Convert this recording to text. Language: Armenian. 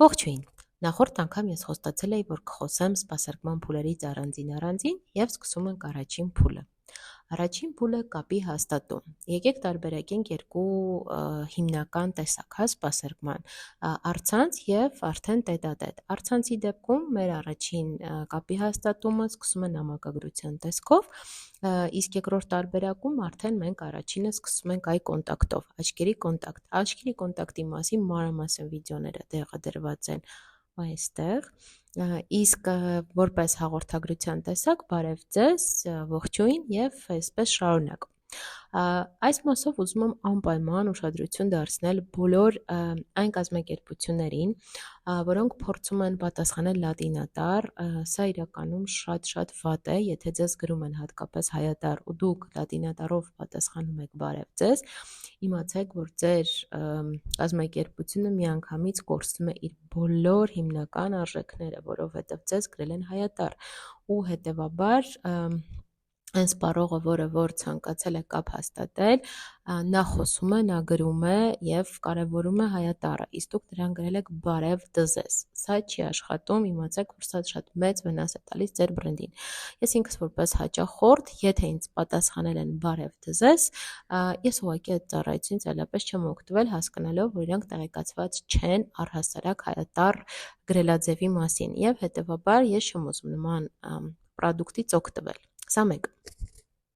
Ողջույն, նախորդ անգամ ես խոստացել էի, որ կխոսեմ սպասարկման փուլերից առանձին և սկսում ենք առաջին փուլը։ Առաջին փուլը կապի հաստատում։ Եկեք տարբերակենք երկու հիմնական տեսակ սպասարկման՝ առցանց և արդեն տետատետ։ Առցանցի դեպքում մեր առաջին կապի հաստատումը սկսում է նամակագրության տեսքով, իսկ երկրորդ տարբերակում արդեն մենք առաջինը սկսում ենք eye contact-ով, աչքերի կոնտակտ։ Աչքերի կոնտակտի մասին մանրամասն վիդեոները տեղադրված են այստեղ, իսկ որպես հաղորդագրության տեսակ բարև ձեզ, ողջույն և այսպես շարունակ։ Այս մասով ուզում եմ անպայման ուշադրություն դարձնել բոլոր այն կազմակերպություններին, որոնք փորձում են պատասխանել լատինատառ, սա իրականում շատ վատ է, եթե ձեզ գրում են հատկապես հայատառ ու դուք լատինատառով պատասխանում եք բարև ձեզ, իմացեք, որ ձեր կազմակերպությունը միանգամից կորցնում է իր բոլոր հիմնական արժեքները, որովհետև ձեզ գրել են հայատառ ու հետևաբար այն սպառողը, որ ցանկացել է կապ հաստատել, նա խոսում է, նա գրում է և կարևորում է հայատառը, իսկ դուք նրան գրել եք բարև դզես, սա չի աշխատում, իմացեք, որ սա շատ մեծ վնաս է տալիս ձեր բրենդին։ Ես ինքս որպես հաճախորդ, եթե ինձ պատասխանել են բարև դզես, ես ուղղակի այդ ծառայությունից այլապես չեմ օգտվել, հասկանալով, որ իրանք տեղեկացված չեն առհասարակ հայատառ գրելաձևի մասին և հետևաբար ես չեմ ուզում նման պրոդուկտից օգտվել։ Սա մեկ։